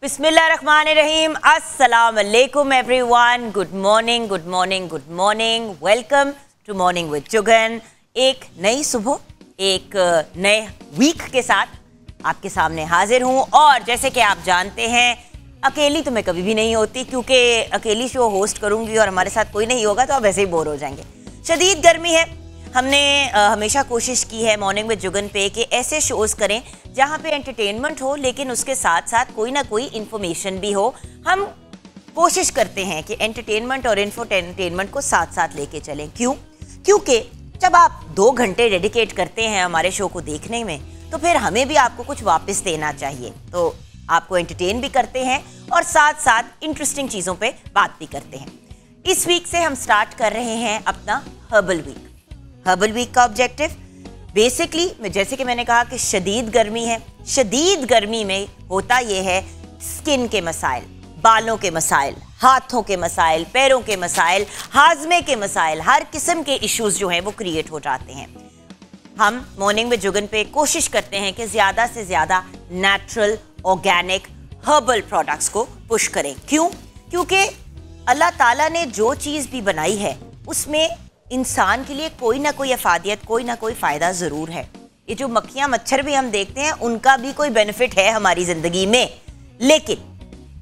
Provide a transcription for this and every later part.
बिस्मिल्लाहिर्रहमानिर्रहीम, अस्सलाम वालेकुम everyone, good morning, good morning, good morning, welcome to morning with Jugan. एक नई सुबह, एक नए वीक के साथ आपके सामने हाजिर हूँ। और जैसे कि आप जानते हैं, अकेली तो मैं कभी भी नहीं होती, क्योंकि अकेली शो होस्ट करूँगी और हमारे साथ कोई नहीं होगा तो आप वैसे ही बोर हो जाएंगे। शदीद गर्मी है। हमने हमेशा कोशिश की है मॉर्निंग विद जुगन पे कि ऐसे शोज़ करें जहाँ पे एंटरटेनमेंट हो, लेकिन उसके साथ साथ कोई ना कोई इन्फॉर्मेशन भी हो। हम कोशिश करते हैं कि एंटरटेनमेंट और इंफोटेनमेंट को साथ साथ लेके चलें। क्यों? क्योंकि जब आप 2 घंटे डेडिकेट करते हैं हमारे शो को देखने में, तो फिर हमें भी आपको कुछ वापस देना चाहिए। तो आपको एंटरटेन भी करते हैं और साथ साथ इंटरेस्टिंग चीज़ों पे बात भी करते हैं। इस वीक से हम स्टार्ट कर रहे हैं अपना हर्बल वीक। हर्बल वीक का ऑब्जेक्टिव बेसिकली, जैसे कि मैंने कहा कि शदीद गर्मी है, शदीद गर्मी में होता ये है स्किन के मसाइल, बालों के मसाइल, हाथों के मसाइल, पैरों के मसाइल, हाजमे के मसाइल, हर किस्म के इश्यूज जो हैं वो क्रिएट हो जाते हैं। हम मॉर्निंग विद जुगन पे कोशिश करते हैं कि ज़्यादा से ज़्यादा नेचुरल, ऑर्गेनिक, हर्बल प्रोडक्ट्स को पुश करें। क्यों? क्योंकि अल्लाह ताला ने जो चीज़ भी बनाई है उसमें इंसान के लिए कोई ना कोई अफादियत, कोई ना कोई फ़ायदा ज़रूर है। ये जो मक्खियाँ मच्छर भी हम देखते हैं, उनका भी कोई बेनिफिट है हमारी ज़िंदगी में, लेकिन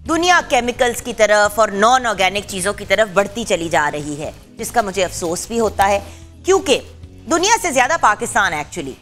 दुनिया केमिकल्स की तरफ और नॉन ऑर्गेनिक चीज़ों की तरफ बढ़ती चली जा रही है, जिसका मुझे अफसोस भी होता है। क्योंकि दुनिया से ज़्यादा पाकिस्तान एक्चुअली,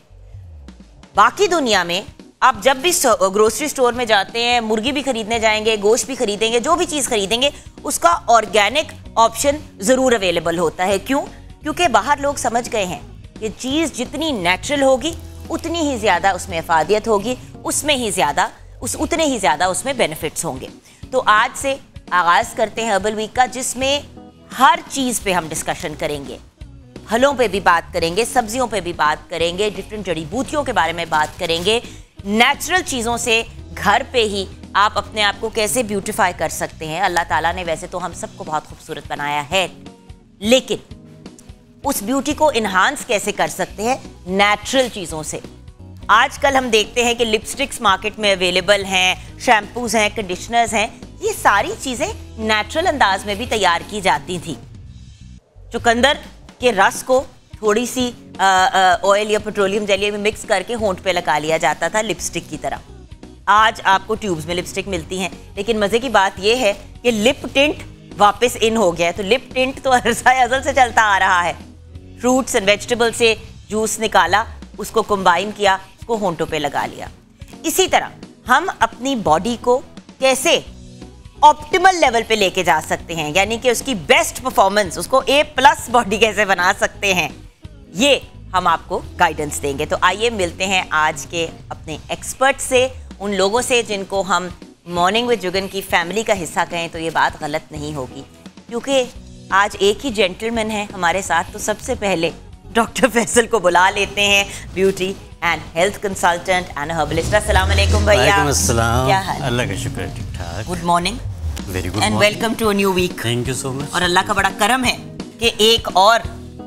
बाकी दुनिया में आप जब भी ग्रोसरी स्टोर में जाते हैं, मुर्गी भी खरीदने जाएंगे, गोश्त भी खरीदेंगे, जो भी चीज़ खरीदेंगे उसका ऑर्गेनिक ऑप्शन ज़रूर अवेलेबल होता है। क्यों? क्योंकि बाहर लोग समझ गए हैं कि चीज़ जितनी नेचुरल होगी उतनी ही ज़्यादा उसमें अफादियत होगी, उतने ही ज़्यादा उसमें बेनिफिट्स होंगे। तो आज से आगाज़ करते हैं हर्बल वीक का, जिसमें हर चीज़ पे हम डिस्कशन करेंगे। फलों पे भी बात करेंगे, सब्जियों पे भी बात करेंगे, डिफरेंट जड़ी बूटियों के बारे में बात करेंगे, नेचुरल चीज़ों से घर पे ही आप अपने आप को कैसे ब्यूटिफाई कर सकते हैं। अल्लाह ताला ने वैसे तो हम सबको बहुत खूबसूरत बनाया है, लेकिन उस ब्यूटी को इन्हांस कैसे कर सकते हैं नेचुरल चीज़ों से। आजकल हम देखते हैं कि लिपस्टिक्स मार्केट में अवेलेबल हैं, शैम्पूज हैं, कंडीशनर्स हैं, ये सारी चीज़ें नेचुरल अंदाज में भी तैयार की जाती थी। चुकंदर के रस को थोड़ी सी ऑयल या पेट्रोलियम जेली में मिक्स करके होंठ पे लगा लिया जाता था लिपस्टिक की तरह। आज आपको ट्यूब्स में लिपस्टिक मिलती हैं, लेकिन मज़े की बात यह है कि लिप टिंट वापस इन हो गया है। तो लिप टिंट तो अरसा अज़ल से चलता आ रहा है। फ्रूट्स एंड वेजिटेबल से जूस निकाला, उसको कंबाइन किया, उसको होंठों पे लगा लिया। इसी तरह हम अपनी बॉडी को कैसे ऑप्टिमल लेवल पे लेके जा सकते हैं, यानी कि उसकी बेस्ट परफॉर्मेंस, उसको A+ बॉडी कैसे बना सकते हैं, ये हम आपको गाइडेंस देंगे। तो आइए मिलते हैं आज के अपने एक्सपर्ट से, उन लोगों से जिनको हम मॉर्निंग विद जुगन की फैमिली का हिस्सा कहें तो ये बात गलत नहीं होगी, क्योंकि आज एक ही जेंटलमैन है हमारे साथ। तो सबसे पहले डॉक्टर फैसल को बुला लेते हैं, beauty and health consultant and herbalist. अस्सलाम वालेकुम भैया। वालेकुम अस्सलाम। क्या हाल? अल्लाह का शुक्र, ठीक ठाक। Good morning, very good and welcome to a new week. Thank you so much. और अल्लाह का बड़ा करम है कि एक और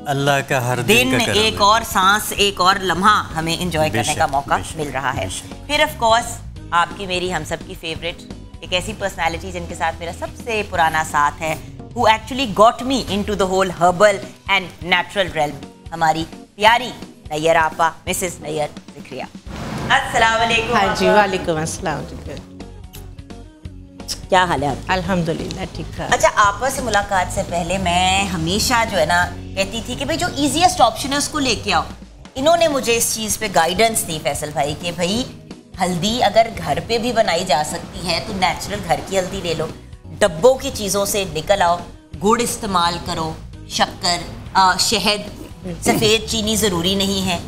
अल्लाह का हर दिन, का एक और सांस, एक और लम्हा हमें एंजॉय करने का मौका मिल रहा है। फिर ऑफ कोर्स आपकी, मेरी, हम सब की फेवरेट, एक ऐसी पर्सनालिटी जिनके साथ मेरा सबसे पुराना साथ है, who actually got me into the whole herbal and natural realm, हमारी प्यारी नैयर आपा, मिसेस नैयर ज़िक्रिया। अस्सलाम वालेकुम। हाँ जी, वालेकुम अस्सलाम। क्या हाल है आपका? अल्हम्दुलिल्लाह ठीक ठाक। अच्छा, आपस से मुलाकात से पहले मैं हमेशा जो है ना कहती थी कि भाई जो ईजीएस्ट ऑप्शन है उसको लेके आओ। इन्होंने मुझे इस चीज़ पे गाइडेंस दी फैसल भाई कि भाई हल्दी अगर घर पे भी बनाई जा सकती है तो नेचुरल घर की हल्दी ले लो, डब्बों की चीज़ों से निकल आओ, गुड़ इस्तेमाल करो, शक्कर, शहद, सफ़ेद चीनी ज़रूरी नहीं है,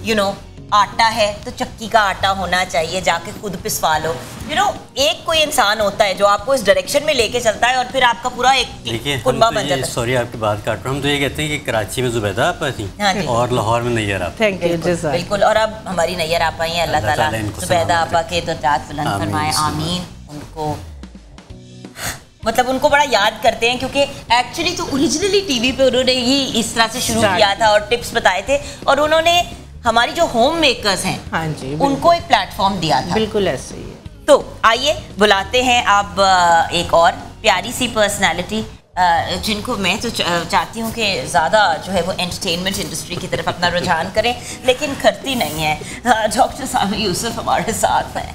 यू नो, आटा है तो चक्की का आटा होना चाहिए, जाके खुद पिसवा लो। यू नो, एक कोई इंसान होता है जो आपको इस डायरेक्शन में लेके चलता है और फिर आपका पूरा एक कुनबा बन जाता है। सॉरी आपकी बात काट रहा हूँ, हम तो ये कहते हैं कि कराची में जुबैदा आपा थी और लाहौर में नैयर आपा। Thank you. बिल्कुल। और अब हमारी नैयर आपा ही हैं, अल्लाह ताला जुबैदा आपा के दर्जात बुलंद फरमाए, आमीन। उनको मतलब उनको बड़ा याद करते हैं, क्योंकि एक्चुअली तो ओरिजिनली टीवी पे उन्होंने ही इस तरह से शुरू किया था और टिप्स बताए थे, और उन्होंने हमारी जो होम मेकर्स हैं, हाँ जी, उनको एक प्लेटफॉर्म दिया था। बिल्कुल ऐसे ही है। तो आइए बुलाते हैं अब एक और प्यारी सी पर्सनालिटी जिनको मैं तो चाहती हूँ कि ज़्यादा जो है वो एंटरटेनमेंट इंडस्ट्री की तरफ अपना रुझान करें, लेकिन करती नहीं है। डॉक्टर सामिर यूसुफ हमारे साथ हैं।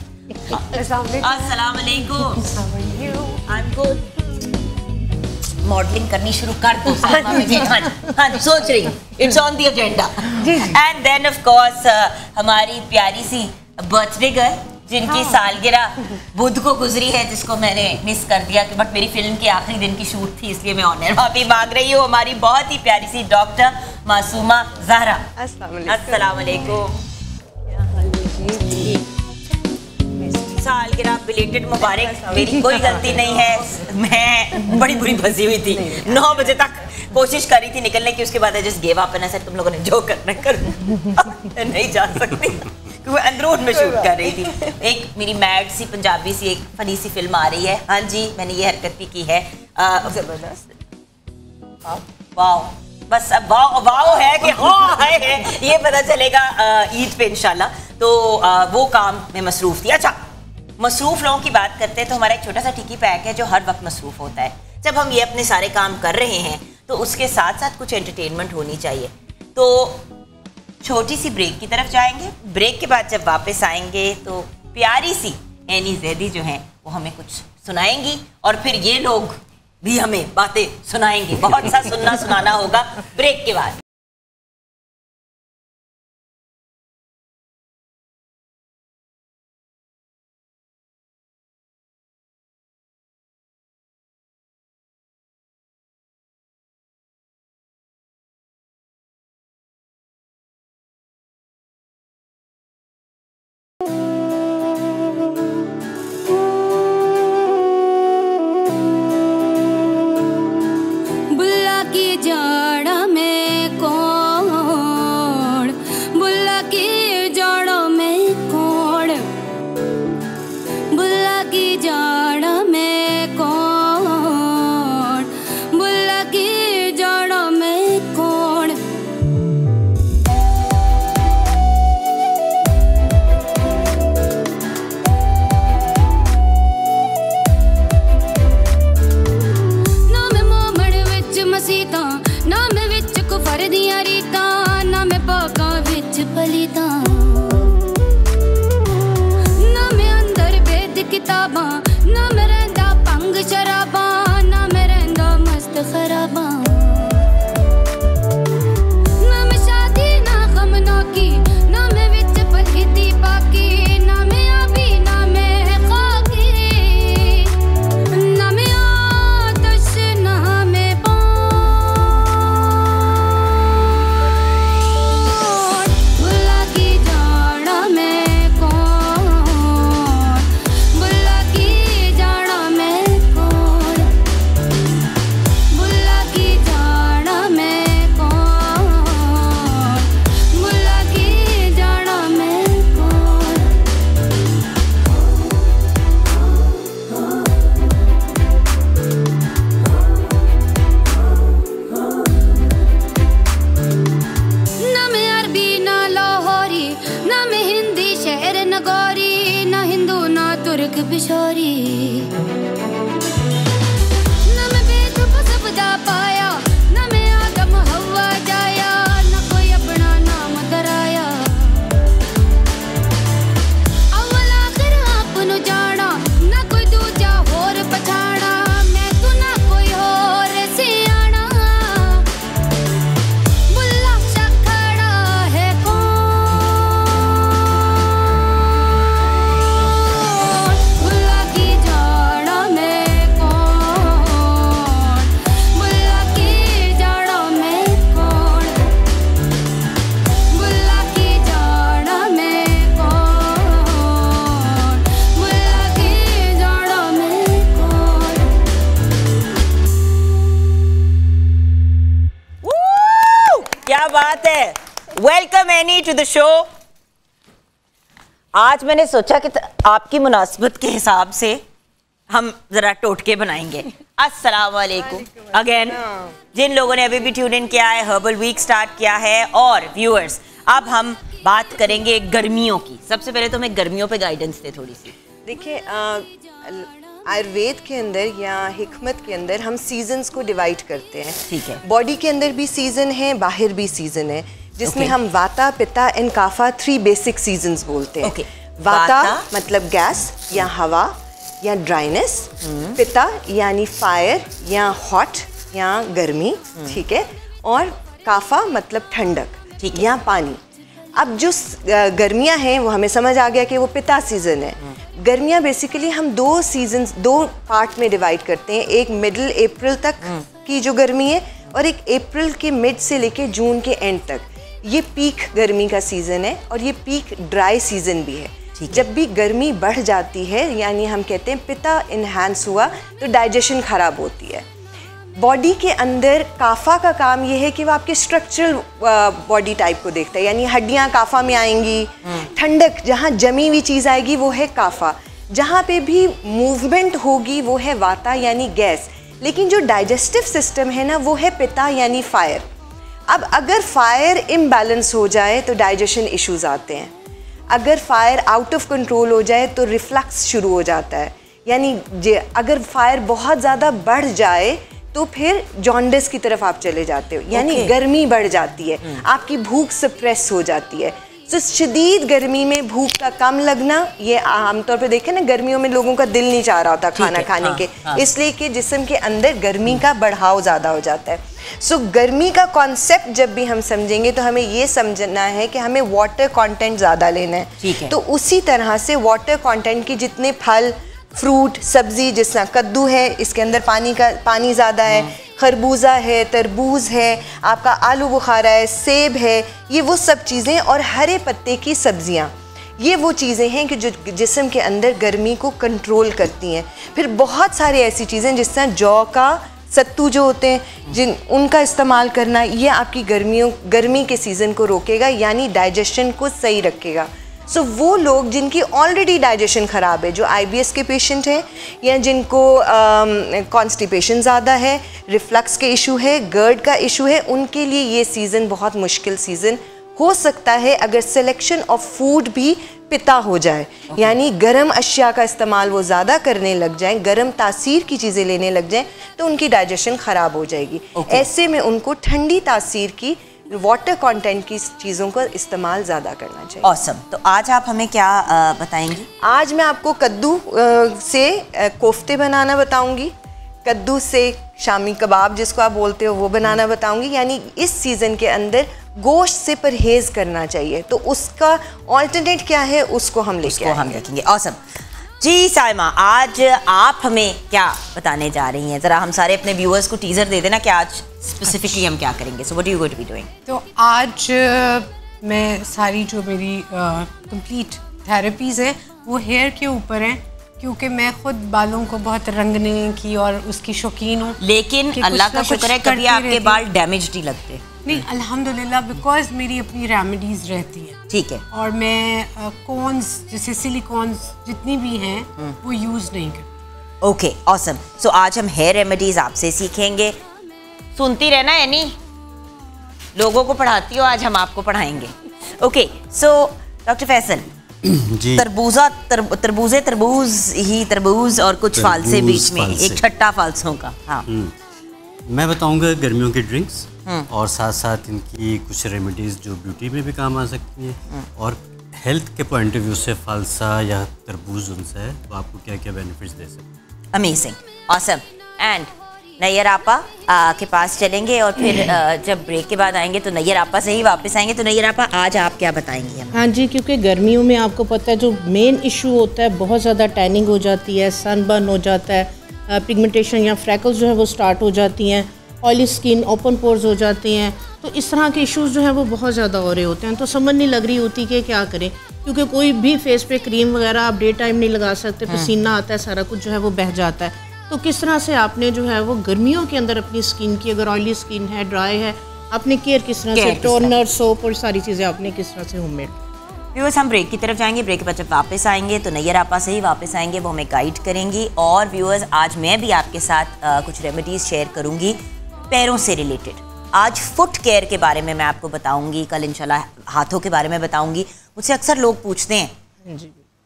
अस्सलाम वालेकुम। I am good. मॉडलिंग करनी शुरू कर दो। हाँ जी, सोच रही हूँ, it's on the agenda. And then of course हमारी प्यारी सी बर्थडे गर्ल जिनकी सालगिरह बुध को गुजरी है, जिसको मैंने मिस कर दिया कि बट मेरी फिल्म के आखिरी दिन की शूट थी, इसलिए मैं ऑनर माफी मांग रही हूँ। हमारी बहुत ही प्यारी सी डॉक्टर मासूमा ज़हरा। अस्सलाम वालेकुम। सालगिरह बिलेटेड मुबारक। मेरी कोई गलती नहीं है, मैं बड़ी बुरी फंसी हुई थी। 9 बजे तक कोशिश कर रही थी निकलने की, उसके बाद just gave up and I said तुम लोगों ने जो करना कर नहीं जा सकती क्योंकि अंदरून में शूट कर रही थी। एक मेरी मैड सी पंजाबी सी एक फनी सी फिल्म आ रही है। हाँ जी, मैंने ये हरकत भी की है। जबरदस्त। वाओ, बस अब वाओ है कि हाँ है ये पता चलेगा ईद पे इंशाल्लाह। तो वो काम में मसरूफ थी। अच्छा, मसरूफ लोगों की बात करते हैं तो हमारा एक छोटा सा टिकी पैक है जो हर वक्त मसरूफ होता है। जब हम ये अपने सारे काम कर रहे हैं तो उसके साथ साथ कुछ एंटरटेनमेंट होनी चाहिए। तो छोटी सी ब्रेक की तरफ जाएंगे। ब्रेक के बाद जब वापस आएंगे तो प्यारी सी एनी जैदी जो हैं वो हमें कुछ सुनाएंगी और फिर ये लोग भी हमें बातें सुनाएंगे। बहुत सा सुनाना होगा ब्रेक के बाद। Welcome any two the show. आज मैंने सोचा कि आपकी मुनासिबत के हिसाब से हम जरा टोटके बनाएंगे। अस्सलाम वालेकुम अगेन। जिन लोगों ने अभी भी ट्यून इन किया है, हर्बल वीक स्टार्ट किया है, और व्यूअर्स अब हम बात करेंगे गर्मियों की। सबसे पहले तो हमें गर्मियों पे गाइडेंस दे थोड़ी सी। देखिए आयुर्वेद के अंदर या हिकमत के अंदर हम सीजन्स को डिवाइड करते हैं। ठीक है। बॉडी के अंदर भी सीजन है, बाहर भी सीजन है, जिसमें Okay. हम वाता, पित्ता एंड काफा 3 बेसिक सीजन्स बोलते हैं। Okay. वाता वाता मतलब गैस या हवा या ड्राइनेस, पित्ता यानी फायर या हॉट या गर्मी, ठीक है, और काफा मतलब ठंडक ठीक है। या पानी। अब जो गर्मियां हैं वो हमें समझ आ गया कि वो पिता सीजन है। गर्मियां बेसिकली हम 2 सीजन 2 पार्ट में डिवाइड करते हैं, एक मिडिल अप्रैल तक की जो गर्मी है और एक अप्रैल के मिड से लेके जून के एंड तक, ये पीक गर्मी का सीजन है और ये पीक ड्राई सीजन भी है। जब भी गर्मी बढ़ जाती है यानी हम कहते हैं पिता इनहैंस हुआ तो डाइजेशन खराब होती है। बॉडी के अंदर काफा का काम ये है कि वो आपके स्ट्रक्चरल बॉडी टाइप को देखता है, यानी हड्डियां काफा में आएंगी, ठंडक जहाँ जमी हुई चीज़ आएगी वो है काफा, जहाँ पे भी मूवमेंट होगी वो है वाता यानी गैस, लेकिन जो डाइजेस्टिव सिस्टम है ना वो है पिता यानी फायर। अब अगर फायर इम्बैलेंस हो जाए तो डाइजेशन इश्यूज आते हैं, अगर फायर आउट ऑफ कंट्रोल हो जाए तो रिफ्लक्स शुरू हो जाता है, यानी अगर फायर बहुत ज़्यादा बढ़ जाए तो फिर जॉन्डिस की तरफ आप चले जाते हो, यानी गर्मी बढ़ जाती है, आपकी भूख सप्रेस हो जाती है। तो शदीद गर्मी में भूख का कम लगना, ये आमतौर पे देखें ना गर्मियों में लोगों का दिल नहीं चाह रहा होता खाना खाने के, इसलिए कि जिस्म के अंदर गर्मी का बढ़ाव ज़्यादा हो जाता है। सो गर्मी का कॉन्सेप्ट जब भी हम समझेंगे तो हमें ये समझना है कि हमें वाटर कंटेंट ज़्यादा लेना है। तो उसी तरह से वाटर कंटेंट की जितने फल, फ्रूट, सब्जी, जिस तरह कद्दू है इसके अंदर पानी ज़्यादा है, खरबूजा है, तरबूज है, आपका आलू बुखारा है, सेब है, ये वो सब चीज़ें, और हरे पत्ते की सब्जियां, ये वो चीज़ें हैं कि जो जिस्म के अंदर गर्मी को कंट्रोल करती हैं। फिर बहुत सारी ऐसी चीज़ें जिस तरह जौ का सत्तू जो होते हैं उनका इस्तेमाल करना, ये आपकी गर्मी के सीज़न को रोकेगा, यानी डाइजेशन को सही रखेगा। सो वो लोग जिनकी ऑलरेडी डाइजेशन ख़राब है, जो IBS के पेशेंट हैं या जिनको कॉन्स्टिपेशन ज़्यादा है, रिफ्लक्स के इशू है, गर्ड का इशू है, उनके लिए ये सीज़न बहुत मुश्किल सीज़न हो सकता है अगर सिलेक्शन ऑफ फूड भी पिता हो जाए, यानी गर्म अशिया का इस्तेमाल वो ज़्यादा करने लग जाएं, गर्म तासीर की चीज़ें लेने लग जाएं तो उनकी डाइजेशन ख़राब हो जाएगी। ऐसे में उनको ठंडी तासीर की वाटर कंटेंट की चीज़ों का इस्तेमाल ज़्यादा करना चाहिए। ऑसम। तो आज आप हमें क्या बताएंगी? आज मैं आपको कद्दू से कोफ्ते बनाना बताऊंगी, कद्दू से शामी कबाब जिसको आप बोलते हो वो बनाना बताऊंगी, यानी इस सीज़न के अंदर गोश्त से परहेज़ करना चाहिए, तो उसका ऑल्टरनेट क्या है उसको हम देखेंगे। ऑसम जी। साइमा, आज आप हमें क्या बताने जा रही हैं? ज़रा हम सारे अपने व्यूअर्स को टीज़र दे देना कि आज स्पेसिफिकली हम क्या करेंगे। So what are you going to be doing? तो आज मैं सारी जो मेरी कंप्लीट थेरेपीज़ हैं वो हेयर के ऊपर हैं, क्योंकि मैं खुद बालों को बहुत रंगने की और उसकी शौकीन हूँ। लेकिन अल्लाह का शुक्र है कभी आपके बाल डैमेज नहीं लगते। नहीं, अल्हम्दुलिल्लाह, बिकॉज मेरी अपनी रेमेडीज़ रहती हैं। ठीक है। और मैं कॉन्स जैसे सिलिकॉन्स जितनी भी हैं वो यूज़ नहीं करती। Okay, awesome. सो आज हम हेयर रेमेडीज आपसे सीखेंगे। सुनती रहना यानी लोगों को पढ़ाती हो, आज हम आपको पढ़ाएंगे। ओके, सो डॉक्टर फैसल जी, तरबूज और कुछ फालसे बीच में, एक छट्टा फालसों का। हाँ, मैं बताऊंगा गर्मियों की ड्रिंक्स और साथ साथ इनकी कुछ रेमेडीज़ जो ब्यूटी में भी काम आ सकती हैं, और हेल्थ के पॉइंट ऑफ व्यू से फालसा या तरबूज उनसे है तो आपको क्या क्या बेनिफिट्स दे सकते हैं। Amazing, awesome. एंड नैयर आपा के पास चलेंगे और फिर जब ब्रेक के बाद आएंगे तो नैयर आपा से ही वापस आएंगे। तो नैयर आपा, आज आप क्या बताएंगे हमें? हाँ जी, क्योंकि गर्मियों में आपको पता है जो मेन इशू होता है, बहुत ज़्यादा टैनिंग हो जाती है, सनबर्न हो जाता है, पिगमेंटेशन या फ्रैकल्स जो है वो स्टार्ट हो जाती हैं, ऑयली स्किन, ओपन पोर्स हो जाते हैं, तो इस तरह के इश्यूज जो हैं वो बहुत ज़्यादा हो रहे होते हैं। तो समझ नहीं लग रही होती कि क्या करें, क्योंकि कोई भी फेस पे क्रीम वगैरह आप डे टाइम नहीं लगा सकते, पसीना आता है, सारा कुछ जो है वो बह जाता है। तो किस तरह से आपने जो है वो गर्मियों के अंदर अपनी स्किन की, अगर ऑयली स्किन है, ड्राई है, आपने केयर किस तरह से, टोनर, सोप और सारी चीज़ें आपने किस तरह से होममेड? व्यूअर्स, हम ब्रेक की तरफ जाएंगे। ब्रेक के बाद जब वापस आएंगे तो नैयर आपा से ही वापस आएंगे, वो हमें गाइड करेंगी। और व्यूअर्स, आज मैं भी आपके साथ कुछ रेमेडीज़ शेयर करूंगी पैरों से रिलेटेड। आज फुट केयर के बारे में मैं आपको बताऊंगी, कल इंशाल्लाह हाथों के बारे में बताऊंगी। मुझसे अक्सर लोग पूछते हैं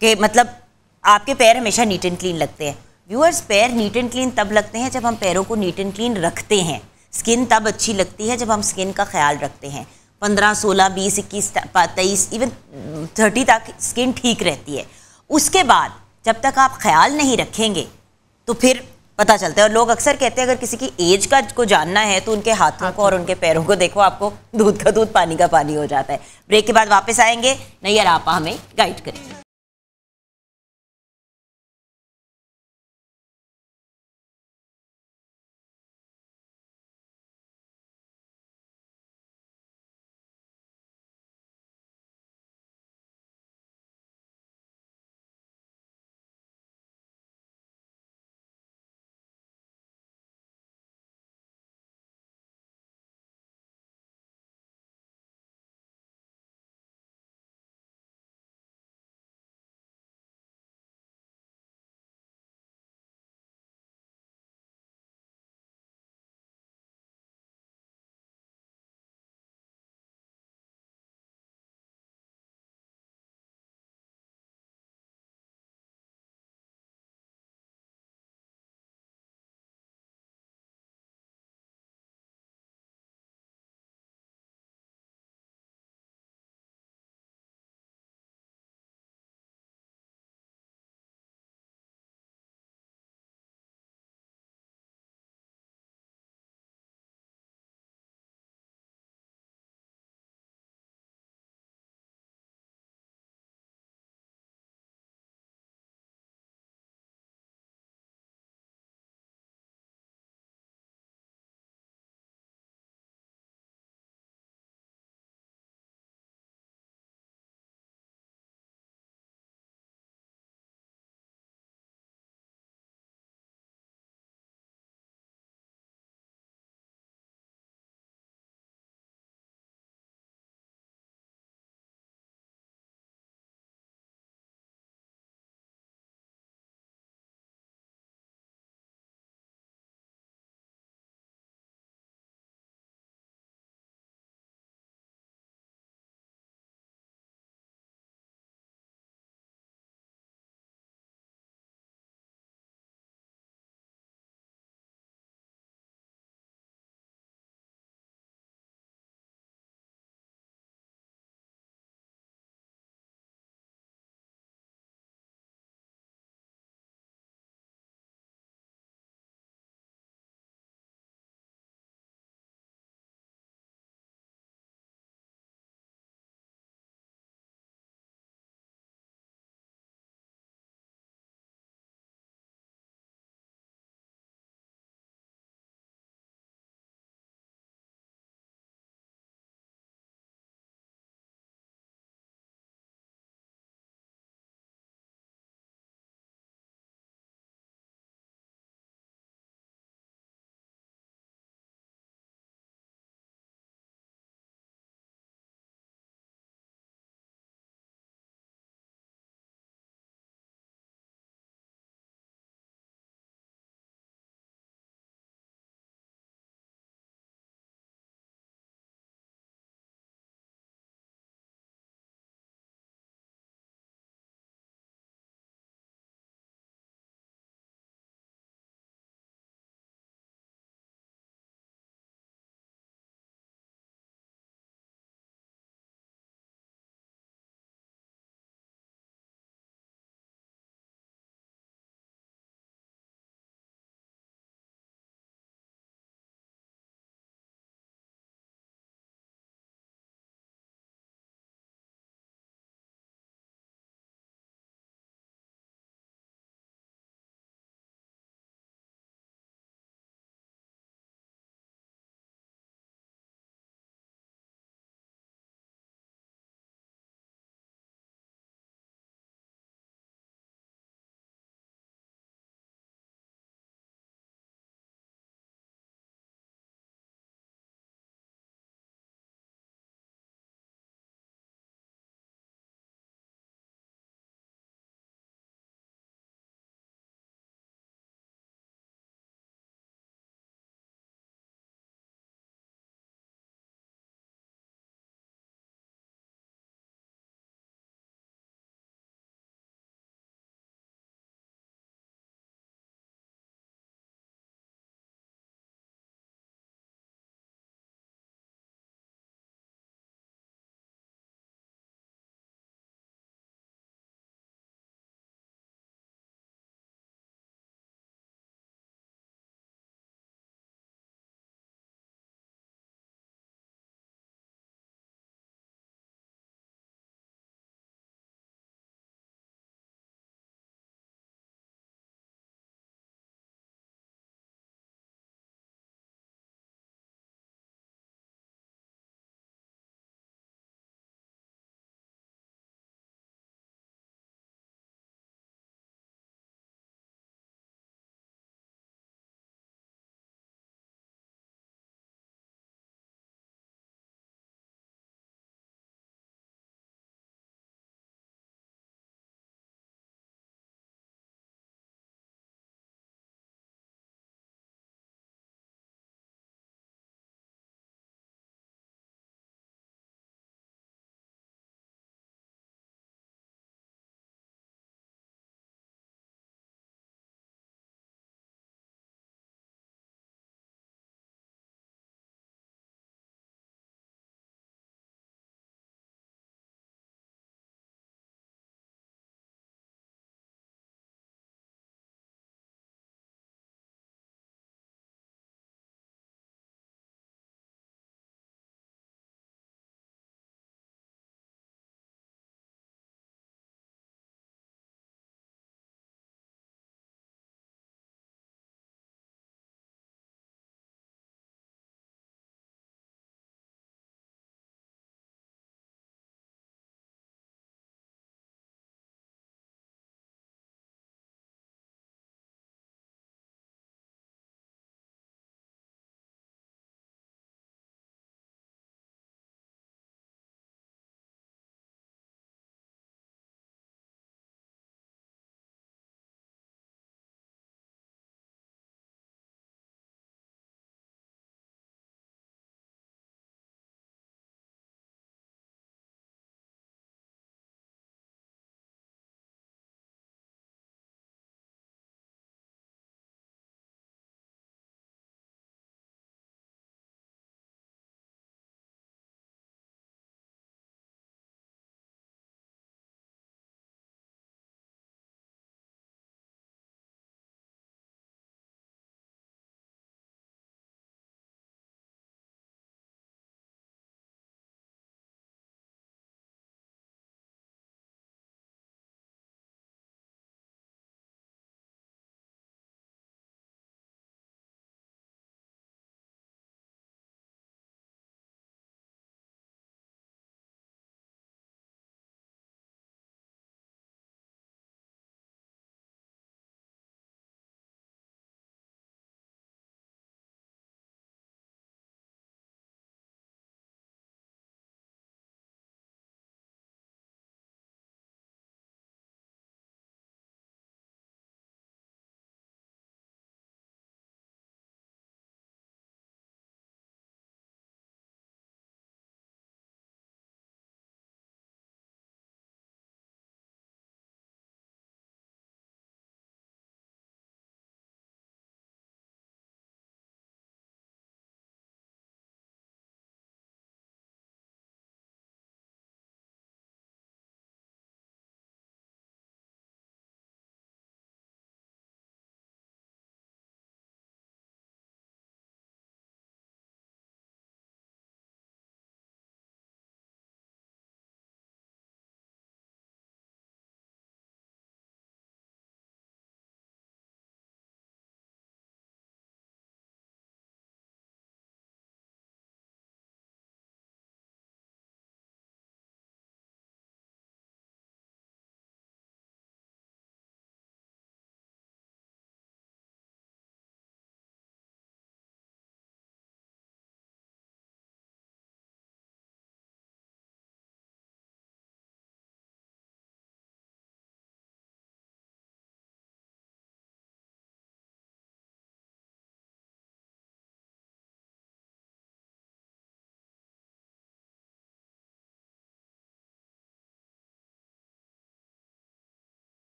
कि मतलब आपके पैर हमेशा नीट एंड क्लीन लगते हैं। व्यूअर्स, पैर नीट एंड क्लीन तब लगते हैं जब हम पैरों को नीट एंड क्लीन रखते हैं। स्किन तब अच्छी लगती है जब हम स्किन का ख्याल रखते हैं। 15, 16, 20, 21, 23, इवन 30 तक स्किन ठीक रहती है। उसके बाद जब तक आप ख्याल नहीं रखेंगे तो फिर पता चलता है। और लोग अक्सर कहते हैं अगर किसी की एज का को जानना है तो उनके हाथों को और उनके पैरों को देखो, आपको दूध का दूध पानी का पानी हो जाता है। ब्रेक के बाद वापस आएंगे, नैयर आपा हमें गाइड करेंगे।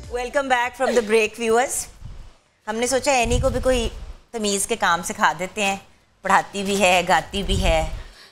Welcome back from the break viewers. हमने सोचा एनी को भी कोई तमीज़ के काम सिखा देते हैं, पढ़ाती भी है, गाती भी है,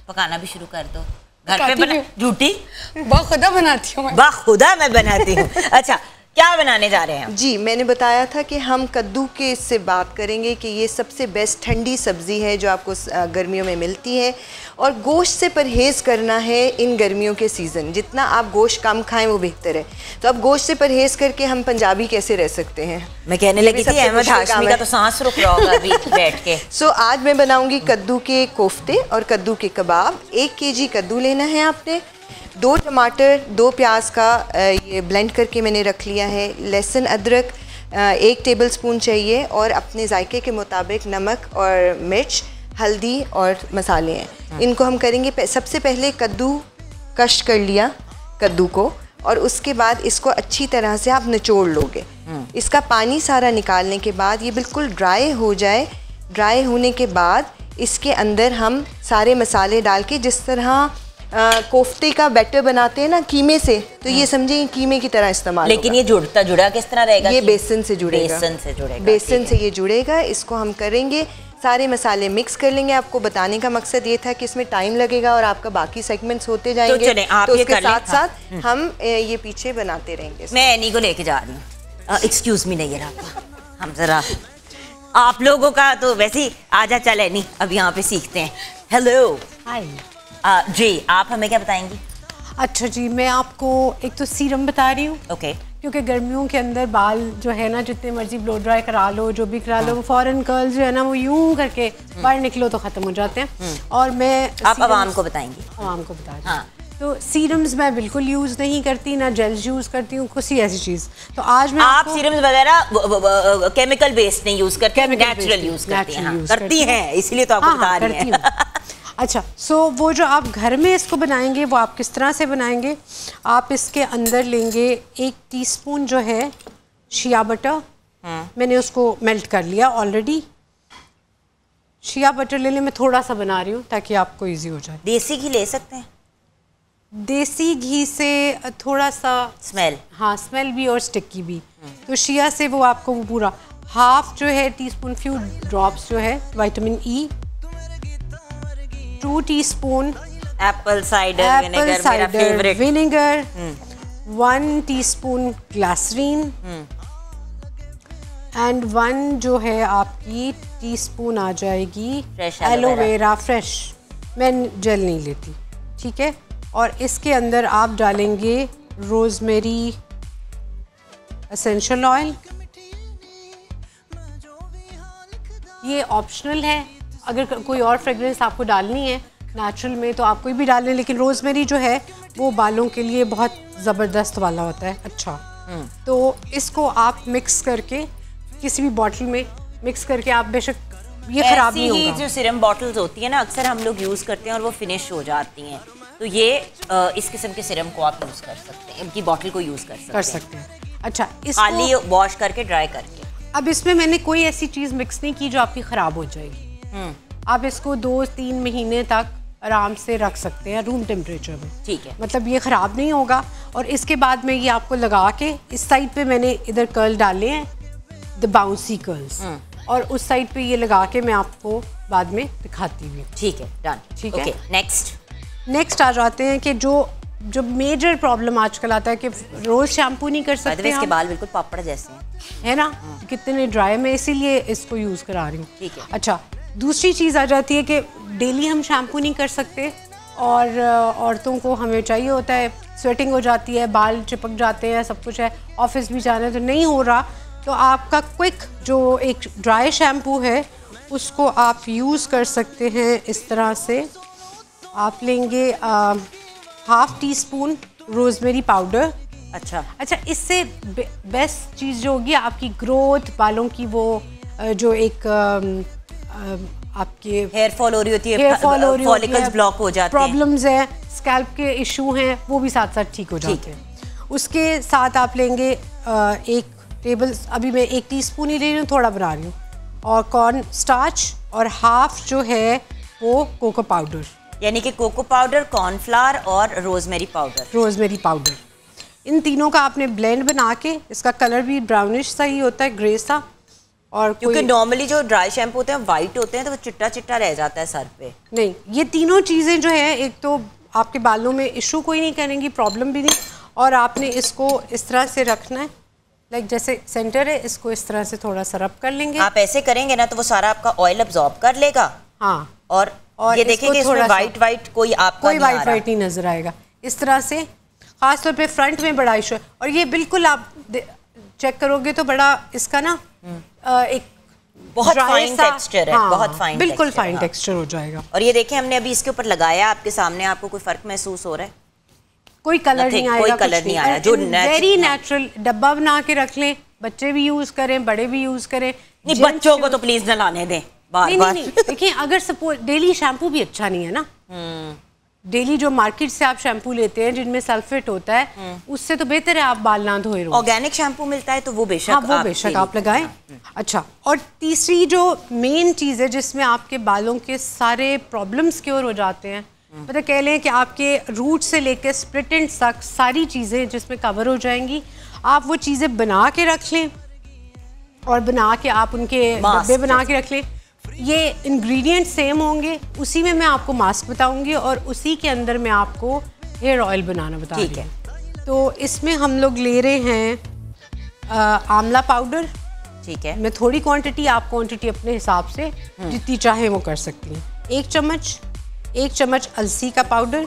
पकाना भी शुरू कर दो। घर पे बना झूठी बाखुदा बनाती हूँ मैं। बाखुदा मैं बनाती हूँ। अच्छा, क्या बनाने जा रहे हैं? जी, मैंने बताया था कि हम कद्दू के इससे बात करेंगे कि ये सबसे बेस्ट ठंडी सब्ज़ी है जो आपको गर्मियों में मिलती है, और गोश्त से परहेज़ करना है इन गर्मियों के सीज़न। जितना आप गोश्त कम खाएं वो बेहतर है। तो अब गोश्त से परहेज़ करके हम पंजाबी कैसे रह सकते हैं? मैं कहने लगी थी अहमद हाशमी का तो सांस रुक रहा होगा अभी बैठ के। सो आज मैं बनाऊंगी कद्दू के कोफ्ते और कद्दू के कबाब। 1 केजी कद्दू लेना है आपने, 2 टमाटर, 2 प्याज का ये ब्लेंड करके मैंने रख लिया है, लहसुन अदरक 1 टेबलस्पून चाहिए, और अपने जायके के मुताबिक नमक और मिर्च, हल्दी और मसाले हैं। इनको हम करेंगे, सबसे पहले कद्दू कश कर लिया कद्दू को, और उसके बाद इसको अच्छी तरह से आप निचोड़ लोगे। इसका पानी सारा निकालने के बाद ये बिल्कुल ड्राई हो जाए। ड्राई होने के बाद इसके अंदर हम सारे मसाले डाल के, जिस तरह कोफ्ते का बैटर बनाते हैं ना कीमे से, तो ये समझिए कीमे की तरह इस्तेमाल। लेकिन ये जुड़ा किस तरह रहेगा? ये बेसन से जुड़ेगा। बेसन से ये जुड़ेगा। इसको हम करेंगे, सारे मसाले मिक्स कर लेंगे। आपको बताने का मकसद ये था कि इसमें टाइम लगेगा और आपका बाकी सेगमेंट्स होते जाएंगे, तो उसके साथ साथ हम ये पीछे बनाते रहेंगे। मैं एनी को लेके जा रही हूँ। एक्सक्यूज मी नहीं रहा, हम जरा आप लोगों का तो वैसे ही आजा चल एनी, अब यहाँ पे सीखते हैं। हेलो, हाय जी, आप हमें क्या बताएंगी? अच्छा जी, मैं आपको एक तो सीरम बता रही हूँ। ओके। क्योंकि गर्मियों के अंदर बाल जो है ना, जितने मर्जी ब्लो ड्राई करा लो, जो भी करा लो, वो फॉरेन कर्ल्स जो है ना, वो यूं करके बाहर निकलो तो ख़त्म हो जाते हैं। और मैं आप आवाम को बताएंगी? आवाम को बता रही हूँ। तो सीरम्स मैं बिल्कुल यूज़ नहीं करती, ना जेल्स यूज़ करती हूँ, किसी ऐसी चीज़। तो आज मैं आप सीरम्स वगैरह केमिकल बेस्ड नहीं यूज़ करती, नेचुरल यूज़ करती हैं, इसलिए तो आपको बता रही हैं। अच्छा, सो वो जो आप घर में इसको बनाएंगे वो आप किस तरह से बनाएंगे? आप इसके अंदर लेंगे 1 टीस्पून जो है शिया बटर। मैंने उसको मेल्ट कर लिया ऑलरेडी। शिया बटर ले लें, मैं थोड़ा सा बना रही हूँ ताकि आपको इजी हो जाए। देसी घी ले सकते हैं? देसी घी से थोड़ा सा स्मेल, हाँ स्मेल भी और स्टिकी भी। तो शिया से वो आपको वो पूरा हाफ जो है टीस्पून, फ्यू ड्रॉप्स जो है vitamin E, 2 teaspoon apple cider vinegar, 1 teaspoon glycerine, and 1 जो है आपकी टीस्पून आ जाएगी एलोवेरा फ्रेश। मैं जेल नहीं लेती, ठीक है। और इसके अंदर आप डालेंगे रोजमेरी एसेंशियल ऑयल। ये ऑप्शनल है, अगर कोई और फ्रेगरेंस आपको डालनी है नेचुरल में तो आप कोई भी डाल लें, लेकिन रोजमेरी जो है वो बालों के लिए बहुत ज़बरदस्त वाला होता है। अच्छा, तो इसको आप मिक्स करके किसी भी बॉटल में मिक्स करके आप बेशक, ये ख़राब नहीं होगा। जो सीरम बॉटल्स होती है ना, अक्सर हम लोग यूज़ करते हैं और वो फिनिश हो जाती हैं, तो ये इस किस्म के सीरम को आप यूज़ कर सकते हैं, इनकी बॉटल को यूज़ कर सकते हैं। अच्छा, खाली वॉश करके ड्राई करके। अब इसमें मैंने कोई ऐसी चीज़ मिक्स नहीं की जो आपकी ख़राब हो जाएगी। आप इसको 2-3 महीने तक आराम से रख सकते हैं रूम टेम्परेचर में, ठीक है। मतलब ये ख़राब नहीं होगा। और इसके बाद में ये आपको लगा के, इस साइड पे मैंने इधर कर्ल डाले हैं, द बाउंसी कर्ल्स, और उस साइड पे ये लगा के मैं आपको बाद में दिखाती हूँ। ठीक है, डन। ठीक है, नेक्स्ट आ जाते हैं कि जो मेजर प्रॉब्लम आजकल आता है कि रोज शैम्पू नहीं कर सकते। इसके बाल बिल्कुल पापड़ जैसे हैं, है ना, कितने ड्राई, में इसीलिए इसको यूज़ करा रही हूँ। ठीक है। अच्छा, दूसरी चीज़ आ जाती है कि डेली हम शैम्पू नहीं कर सकते, और औरतों को हमें चाहिए होता है, स्वेटिंग हो जाती है, बाल चिपक जाते हैं, सब कुछ है, ऑफिस भी जाना है तो नहीं हो रहा, तो आपका क्विक जो एक ड्राई शैम्पू है उसको आप यूज़ कर सकते हैं। इस तरह से आप लेंगे 1/2 टीस्पून रोजमेरी पाउडर। अच्छा, इससे बेस्ट चीज़ जो होगी आपकी ग्रोथ, बालों की वो जो एक आपके हेयर फॉल हो रही होती है, फॉलिकल्स ब्लॉक हो जाते हैं, प्रॉब्लम्स हैं, स्कैल्प के इशू हैं, वो भी साथ साथ ठीक हो जाते हैं। उसके साथ आप लेंगे 1 टेबल, अभी मैं 1 टीस्पून ही ले रही हूँ, थोड़ा बना रही हूँ, और कॉर्न स्टार्च, और हाफ जो है वो कोको पाउडर, यानी कि कोको पाउडर, कॉर्नफ्लावर और रोजमेरी पाउडर। इन तीनों का आपने ब्लेंड बना के, इसका कलर भी ब्राउनिश सा ही होता है, ग्रे सा। और क्योंकि नॉर्मली जो ड्राई शैम्पू होते हैं वाइट होते हैं तो वो चिट्टा चिट्टा रह जाता है सर पे। नहीं, ये तीनों चीज़ें जो है, एक तो आपके बालों में इशू कोई नहीं करेंगी, प्रॉब्लम भी नहीं, और आपने इसको इस तरह से रखना है, लाइक जैसे सेंटर है, इसको इस तरह से थोड़ा सा रब कर लेंगे। आप ऐसे करेंगे ना तो वो सारा आपका ऑयल अब्जॉर्ब कर लेगा। हाँ, और ये देखेंगे इसमें वाइट कोई आपका कोई वाइट नहीं नजर आएगा। इस तरह से खासतौर पे फ्रंट में बड़ा इशू है, और ये बिल्कुल आप चेक करोगे तो बड़ा इसका ना एक बहुत फाइन टेक्सचर है। हाँ, बहुत फाइन, बिल्कुल फाइन टेक्सचर हो जाएगा। और ये देखें हमने अभी इसके ऊपर लगाया आपके सामने, आपको कोई फर्क महसूस हो रहा है? कोई कलर नहीं आएगा, कोई कलर नहीं आया, जो वेरी नेचुरल। डब्बा बना के रख लें, बच्चे भी यूज करें, बड़े भी यूज करें। नहीं, बच्चों को तो प्लीज न लाने दें बार बार। नहीं, देखिए अगर सपोज डेली शैम्पू भी अच्छा नहीं है ना, डेली जो मार्केट से आप शैम्पू लेते हैं जिनमें सल्फेट होता है, उससे तो बेहतर है आप बाल ना धोए रोज। ऑर्गेनिक शैम्पू मिलता है तो वो बेशक वो बेशक आप लगाएं। अच्छा, और तीसरी जो मेन चीज़ है जिसमें आपके बालों के सारे प्रॉब्लम्स क्योर हो जाते हैं, मतलब कह लें कि आपके रूट से लेकर स्प्लिट एंड तक सारी चीज़ें जिसमें कवर हो जाएंगी, आप वो चीज़ें बना के रख लें, और बना के आप उनके डब्बे बना के रख लें। ये इंग्रेडिएंट सेम होंगे, उसी में मैं आपको मास्क बताऊंगी और उसी के अंदर मैं आपको हेयर ऑयल बनाना बता रही हूँ। तो इसमें हम लोग ले रहे हैं आंवला पाउडर। ठीक है, मैं थोड़ी क्वांटिटी, आप क्वांटिटी अपने हिसाब से जितनी चाहे वो कर सकती हैं। एक चम्मच अलसी का पाउडर,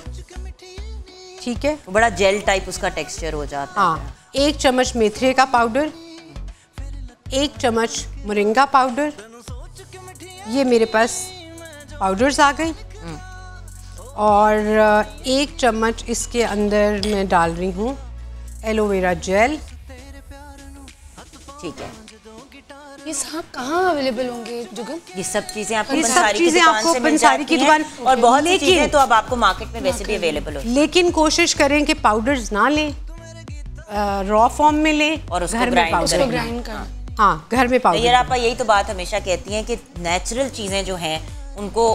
ठीक है, बड़ा जेल टाइप उसका टेक्सचर हो जाता है। हाँ, 1 चम्मच मेथरे का पाउडर, 1 चम्मच मोरिंगा पाउडर। ये मेरे पास पाउडर्स आ गए। और 1 चम्मच इसके अंदर मैं डाल रही हूँ एलोवेरा जेल। ठीक है, ये सब कहाँ अवेलेबल होंगे जुगन? ये सब चीजें आपको ये पंसारी सब चीजें आपको पंसारी की दुकान, और बहुत सी चीजें तो अब आपको मार्केट में वैसे भी अवेलेबल हो। लेकिन कोशिश करें कि पाउडर्स ना लें, रॉ फॉर्म में लें और उसको घर में पाउडर ग्राइंड कर। हाँ, घर में पाउडर। यार आप यही तो बात हमेशा कहती हैं कि नेचुरल चीजें जो हैं उनको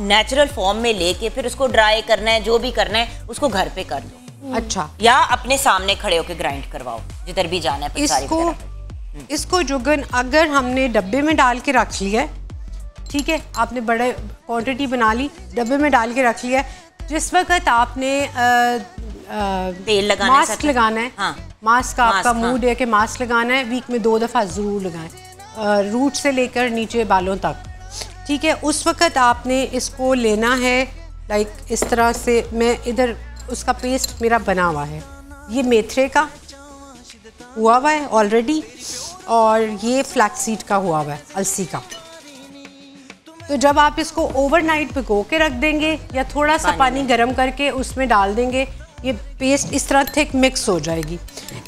नेचुरल फॉर्म में लेके फिर उसको ड्राई करना है, जो भी करना है उसको घर पे कर लो। अच्छा, या अपने सामने खड़े होकर ग्राइंड करवाओ जिधर भी जाना है। इसको जुगन अगर हमने डब्बे में डाल के रख लिया, ठीक है, आपने बड़े क्वांटिटी बना ली, डब्बे में डाल के रख लिया, जिस वक्त आपने तेल लगाना, मास्क लगाना है, हाँ, मास्क आपका मूड है कि मास्क लगाना है, वीक में 2 दफ़ा ज़रूर लगाएं, रूट से लेकर नीचे बालों तक, ठीक है। उस वक्त आपने इसको लेना है, लाइक इस तरह से। मैं इधर उसका पेस्ट मेरा बना हुआ है, ये मेथरे का हुआ है ऑलरेडी, और ये फ्लैक्सीड का हुआ है, अलसी का। तो जब आप इसको ओवरनाइट भिगो के रख देंगे या थोड़ा सा पानी गर्म करके उसमें डाल देंगे, ये पेस्ट इस तरह थिक मिक्स हो जाएगी।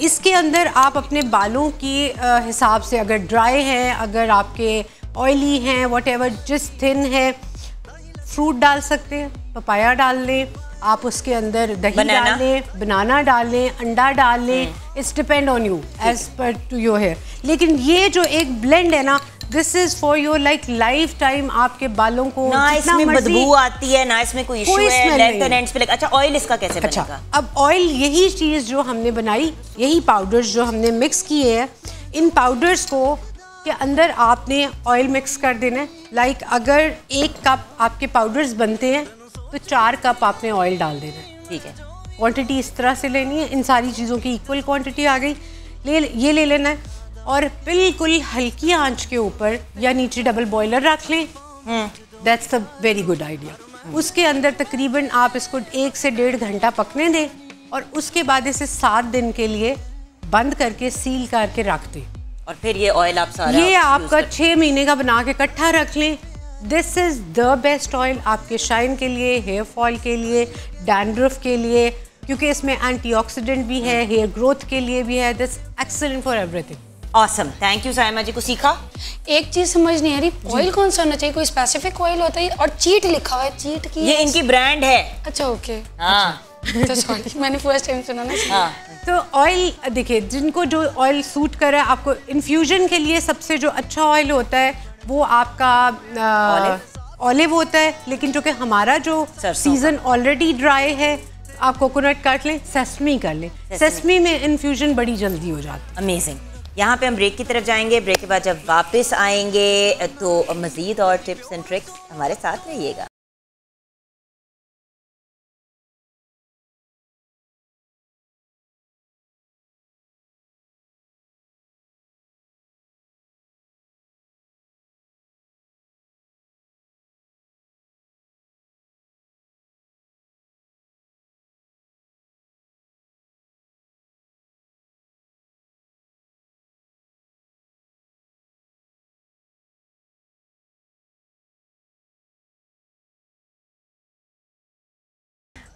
इसके अंदर आप अपने बालों की हिसाब से, अगर ड्राई हैं, अगर आपके ऑयली हैं, व्हाटएवर, जिस थिन है, फ्रूट डाल सकते हैं, पपाया डाल लें आप, उसके अंदर दही डाल लें, बनाना डाल लें, अंडा डाल लें, it's depend on you as पर टू योर हेयर। लेकिन ये जो एक ब्लेंड है ना, this is for your like life time. आपके बालों को ना इसमें बदबू आती है, ना इसमें कोई इशू है, लेंथ एंड एंड्स पे। अच्छा, ऑयल इसका कैसे बनेगा? अब ऑयल, यही चीज़ जो हमने बनाई, यही पाउडर्स जो हमने मिक्स किए हैं, इन पाउडर्स को के अंदर आपने ऑयल मिक्स कर देना है। लाइक अगर 1 कप आपके पाउडर्स बनते हैं तो 4 कप आपने ऑयल डाल देना है, ठीक है। क्वांटिटी इस तरह से लेनी है, इन सारी चीज़ों की इक्वल क्वांटिटी आ गई, ये ले लेना है, और बिल्कुल हल्की आंच के ऊपर या नीचे डबल बॉयलर रख लें। That's a very good idea. उसके अंदर तकरीबन आप इसको 1 से 1.5 घंटा पकने दें, और उसके बाद इसे 7 दिन के लिए बंद करके सील करके रख दें। और फिर ये ऑयल आप सारा, ये आपका 6 महीने का बना के इकट्ठा रख लें। This is the best oil आपके शाइन के लिए, हेयर फॉल के लिए, डैंड्रफ के लिए, क्योंकि इसमें एंटीऑक्सीडेंट भी है, हेयर ग्रोथ के लिए भी है। This excellent for everything. Awesome, thank you Saima ji को सीखा। एक चीज समझ नहीं आ रही, ऑयल कौन सा होना चाहिए? कोई स्पेसिफिक ऑयल होता है? और चीट लिखा हुआ है, चीट की ये इनकी ब्रांड है। अच्छा, ओके। हाँ, तो सॉरी, मैंने फर्स्ट टाइम सुना ना। हाँ। तो ऑयल देखिए, जिनको जो ऑयल सूट करे, आपको इन्फ्यूजन के लिए सबसे जो अच्छा ऑयल होता है वो आपका ऑलिव होता है। लेकिन जो कि हमारा जो सीजन ऑलरेडी ड्राई है, आप कोकोनट काट लें, सेसमी कर लें, सेसमी में इन्फ्यूजन बड़ी जल्दी हो जाती है। अमेजिंग। यहाँ पे हम ब्रेक की तरफ जाएंगे, ब्रेक के बाद जब वापस आएंगे तो मज़ीद और टिप्स एंड ट्रिक्स, हमारे साथ रहिएगा।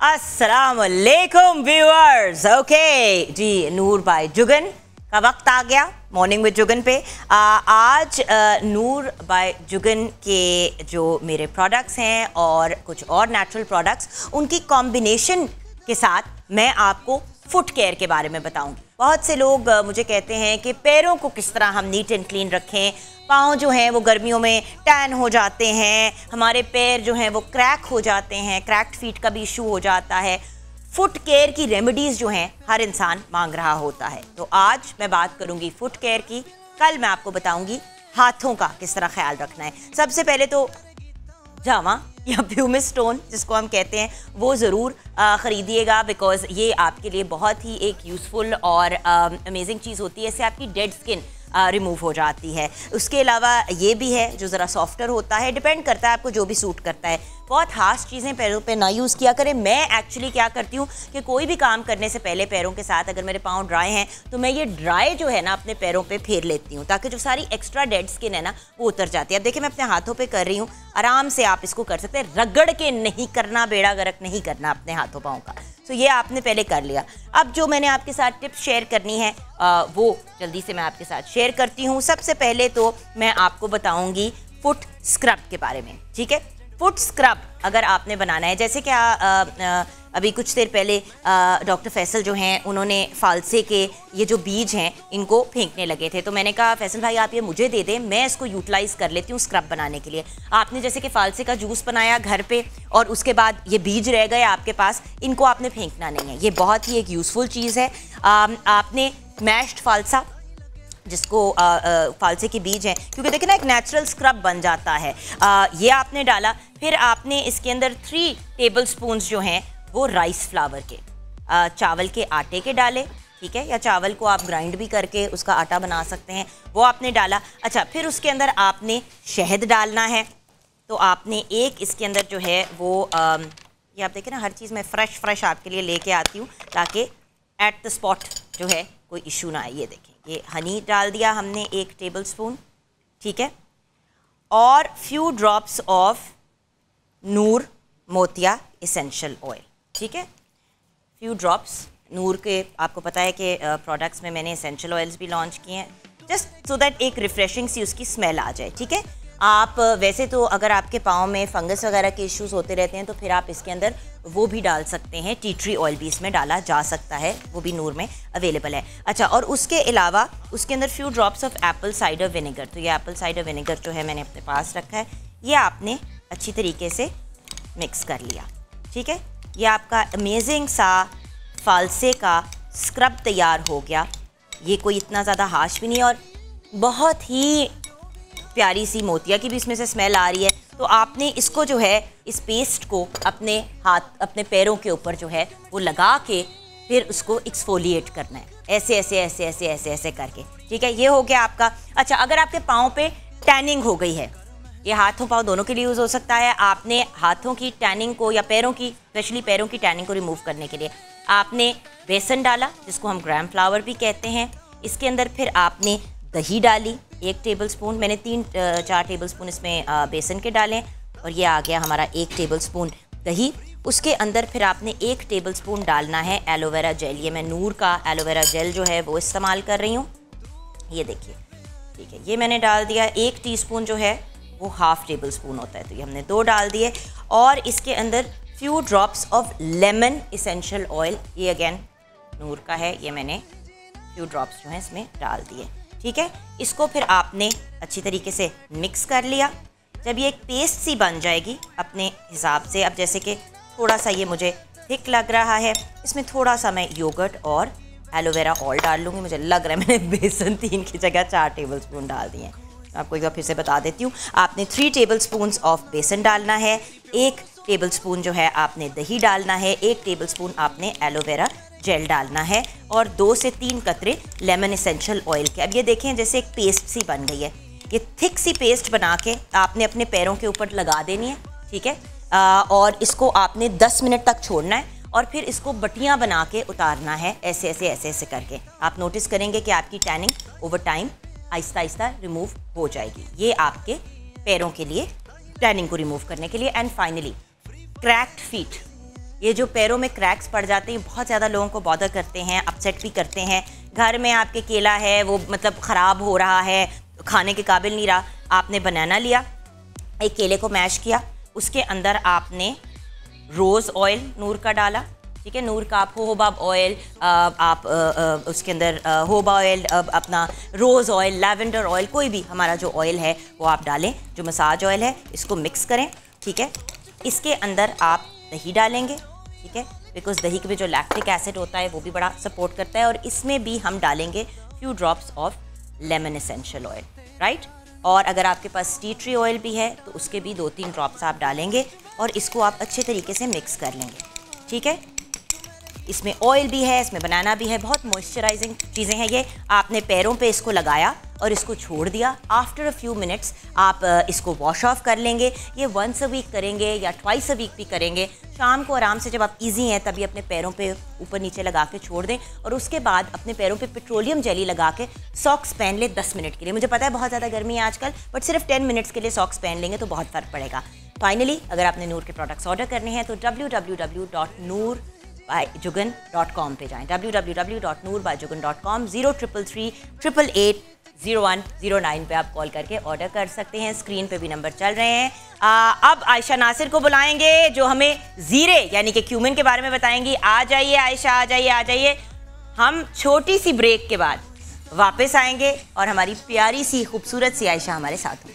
अस्सलाम वालेकुम व्यूअर्स। ओके जी, नूर बाय जुगन का वक्त आ गया मॉर्निंग विद जुगन पे। आज नूर बाय जुगन के जो मेरे प्रोडक्ट्स हैं और कुछ और नेचुरल प्रोडक्ट्स, उनकी कॉम्बिनेशन के साथ मैं आपको फुट केयर के बारे में बताऊंगी। बहुत से लोग मुझे कहते हैं कि पैरों को किस तरह हम नीट एंड क्लीन रखें। पाँव जो हैं वो गर्मियों में टैन हो जाते हैं, हमारे पैर जो हैं वो क्रैक हो जाते हैं, क्रैक्ड फीट का भी इशू हो जाता है। फुट केयर की रेमेडीज़ जो हैं हर इंसान मांग रहा होता है। तो आज मैं बात करूंगी फुट केयर की, कल मैं आपको बताऊंगी हाथों का किस तरह ख्याल रखना है। सबसे पहले तो जामा या प्यूमिस स्टोन जिसको हम कहते हैं वो ज़रूर ख़रीदिएगा, बिकॉज़ ये आपके लिए बहुत ही एक यूज़फुल और अमेजिंग चीज़ होती है। इससे आपकी डेड स्किन रिमूव हो जाती है। उसके अलावा ये भी है जो ज़रा सॉफ्टर होता है, डिपेंड करता है आपको जो भी सूट करता है। बहुत हार्श चीज़ें पैरों पे ना यूज़ किया करें। मैं एक्चुअली क्या करती हूँ कि कोई भी काम करने से पहले पैरों के साथ अगर मेरे पाँव ड्राई हैं तो मैं ये ड्राई जो है ना अपने पैरों पे फेर लेती हूँ, ताकि जो सारी एक्स्ट्रा डेड स्किन है ना वो उतर जाती है। अब देखिए मैं अपने हाथों पे कर रही हूँ, आराम से आप इसको कर सकते हैं, रगड़ के नहीं करना, बेड़ा गर्क नहीं करना अपने हाथों पाँव का। तो ये आपने पहले कर लिया। अब जो मैंने आपके साथ टिप्स शेयर करनी है वो जल्दी से मैं आपके साथ शेयर करती हूँ। सबसे पहले तो मैं आपको बताऊँगी फुट स्क्रब के बारे में, ठीक है। फुट स्क्रब अगर आपने बनाना है, जैसे कि अभी कुछ देर पहले डॉक्टर फैसल जो हैं उन्होंने फालसे के ये जो बीज हैं इनको फेंकने लगे थे, तो मैंने कहा फैसल भाई आप ये मुझे दे दें, मैं इसको यूटिलाइज़ कर लेती हूँ स्क्रब बनाने के लिए। आपने जैसे कि फालसे का जूस बनाया घर पे और उसके बाद ये बीज रह गए आपके पास, इनको आपने फेंकना नहीं है। ये बहुत ही एक यूज़फुल चीज़ है। आपने मैश्ड फालसा जिसको फालसे के बीज हैं, क्योंकि देखिए ना एक नेचुरल स्क्रब बन जाता है, ये आपने डाला। फिर आपने इसके अंदर 3 टेबल स्पून्स जो हैं वो राइस फ्लावर के, चावल के आटे के डाले, ठीक है, या चावल को आप ग्राइंड भी करके उसका आटा बना सकते हैं, वो आपने डाला। अच्छा, फिर उसके अंदर आपने शहद डालना है। तो आपने एक इसके अंदर जो है वो ये आप देखें ना, हर चीज़ मैं फ्रेश आपके लिए लेके आती हूँ ताकि एट द स्पॉट जो है कोई इशू ना आए। ये देखें, ये हनी डाल दिया हमने 1 टेबल स्पून, ठीक है, और फ्यू ड्रॉप्स ऑफ नूर मोतिया इसेंशियल ऑयल, ठीक है। फ्यू ड्रॉप्स नूर के, आपको पता है कि प्रोडक्ट्स में मैंने इसेंशियल ऑयल्स भी लॉन्च किए हैं, जस्ट सो दैट एक रिफ्रेशिंग सी उसकी स्मेल आ जाए, ठीक है। आप वैसे तो अगर आपके पाँव में फंगस वगैरह के इश्यूज होते रहते हैं तो फिर आप इसके अंदर वो भी डाल सकते हैं, टी ट्री ऑयल भी इसमें डाला जा सकता है, वो भी नूर में अवेलेबल है। अच्छा, और उसके अलावा उसके अंदर few drops of Apple cider vinegar, तो ये एप्पल साइडर विनेगर जो है मैंने अपने पास रखा है, ये आपने अच्छी तरीके से मिक्स कर लिया, ठीक है। ये आपका अमेजिंग सा फालसे का स्क्रब तैयार हो गया। ये कोई इतना ज़्यादा हार्श भी नहीं और बहुत ही प्यारी सी मोतिया की भी इसमें से स्मेल आ रही है। तो आपने इसको जो है, इस पेस्ट को अपने हाथ, अपने पैरों के ऊपर जो है वो लगा के फिर उसको एक्सफोलिएट करना है, ऐसे ऐसे ऐसे ऐसे ऐसे ऐसे करके, ठीक है। ये हो गया आपका। अच्छा, अगर आपके पाँव पे टैनिंग हो गई है, ये हाथों पाँव दोनों के लिए यूज़ हो सकता है। आपने हाथों की टैनिंग को या पैरों की, स्पेशली पैरों की टैनिंग को रिमूव करने के लिए आपने बेसन डाला, जिसको हम ग्राम फ्लावर भी कहते हैं। इसके अंदर फिर आपने दही डाली 1 टेबल स्पून, मैंने 3-4 टेबल स्पून इसमें बेसन के डालें, और ये आ गया हमारा 1 टेबल स्पून दही। उसके अंदर फिर आपने 1 टेबल स्पून डालना है एलोवेरा जेल। ये मैं नूर का एलोवेरा जेल जो है वो इस्तेमाल कर रही हूँ, ये देखिए, ठीक है। ये मैंने डाल दिया। 1 टीस्पून जो है वो ½ टेबल स्पून होता है, तो ये हमने 2 डाल दिए। और इसके अंदर few drops of lemon essential oil, ये अगेन नूर का है, ये मैंने फ्यू ड्रॉप्स जो हैं इसमें डाल दिए, ठीक है। इसको फिर आपने अच्छी तरीके से मिक्स कर लिया। जब ये एक पेस्ट सी बन जाएगी अपने हिसाब से, अब जैसे कि थोड़ा सा ये मुझे थिक लग रहा है। इसमें थोड़ा सा मैं योगर्ट और एलोवेरा ऑयल डाल लूँगी। मुझे लग रहा है मैंने बेसन 3 की जगह 4 टेबलस्पून डाल दिए हैं। आपको एक बार फिर से बता देती हूँ, आपने 3 टेबलस्पून्स ऑफ बेसन डालना है, 1 टेबलस्पून जो है आपने दही डालना है, 1 टेबलस्पून आपने एलोवेरा जेल डालना है और 2 से 3 कतरे लेमन एसेंशियल ऑयल के। अब ये देखें जैसे एक पेस्ट सी बन गई है। ये थिक सी पेस्ट बना के आपने अपने पैरों के ऊपर लगा देनी है, ठीक है। और इसको आपने 10 मिनट तक छोड़ना है और फिर इसको बटियां बना के उतारना है, ऐसे ऐसे ऐसे ऐसे करके। आप नोटिस करेंगे कि आपकी tanning over time Aahista Aahista remove हो जाएगी। ये आपके पैरों के लिए टैनिंग को रिमूव करने के लिए। एंड फाइनली क्रैक्ड फीट, ये जो पैरों में क्रैक्स पड़ जाते हैं बहुत ज़्यादा लोगों को बॉदर करते हैं, अपसेट भी करते हैं। घर में आपके केला है वो मतलब ख़राब हो रहा है, खाने के काबिल नहीं रहा, आपने बनाना लिया, एक केले को मैश किया, उसके अंदर आपने रोज़ ऑयल नूर का डाला, ठीक है। नूर का आप होबा ऑयल, आप उसके अंदर होबा ऑयल, अपना रोज़ ऑयल, लैवेंडर ऑयल, कोई भी हमारा जो ऑयल है वो आप डालें, जो मसाज ऑयल है, इसको मिक्स करें, ठीक है। इसके अंदर आप दही डालेंगे, ठीक है, बिकॉज दही के भी जो लैक्टिक एसिड होता है वो भी बड़ा सपोर्ट करता है। और इसमें भी हम डालेंगे few drops of lemon essential oil, right. और अगर आपके पास टी ट्री ऑयल भी है तो उसके भी 2-3 ड्रॉप्स आप डालेंगे और इसको आप अच्छे तरीके से मिक्स कर लेंगे, ठीक है। इसमें ऑयल भी है, इसमें बनाना भी है, बहुत मॉइस्चराइजिंग चीज़ें हैं ये। आपने पैरों पे इसको लगाया और इसको छोड़ दिया। आफ्टर अ फ्यू मिनट्स आप इसको वॉश ऑफ कर लेंगे। ये वंस अ वीक करेंगे या ट्वाइस अ वीक भी करेंगे। शाम को आराम से जब आप इजी हैं तभी अपने पैरों पे ऊपर नीचे लगा के छोड़ दें और उसके बाद अपने पैरों पे पेट्रोलियम जेली लगा के सॉक्स पहन ले 10 मिनट के लिए। मुझे पता है बहुत ज़्यादा गर्मी है आजकल, बट सिर्फ 10 मिनट्स के लिए सॉक्स पहन लेंगे तो बहुत फ़र्क पड़ेगा। फाइनली अगर आपने नूर के प्रोडक्ट्स ऑर्डर करने हैं तो www.noorbyjugan.com पे जाएं, www.noorbyjugan.com, 0333880109 पे आप कॉल करके ऑर्डर कर सकते हैं। स्क्रीन पे भी नंबर चल रहे हैं। अब आयशा नासिर को बुलाएंगे जो हमें जीरे यानी कि क्यूमिन के बारे में बताएंगी। आ जाइए आयशा, आ जाइए आ जाइए। हम छोटी सी ब्रेक के बाद वापस आएंगे और हमारी प्यारी सी खूबसूरत सी आयशा हमारे साथ होंगी।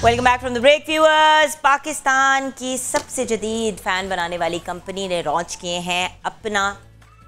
Welcome back from the break viewers. Pakistan की सबसे जदीद फ़ैन बनाने वाली कंपनी ने लॉन्च किए हैं अपना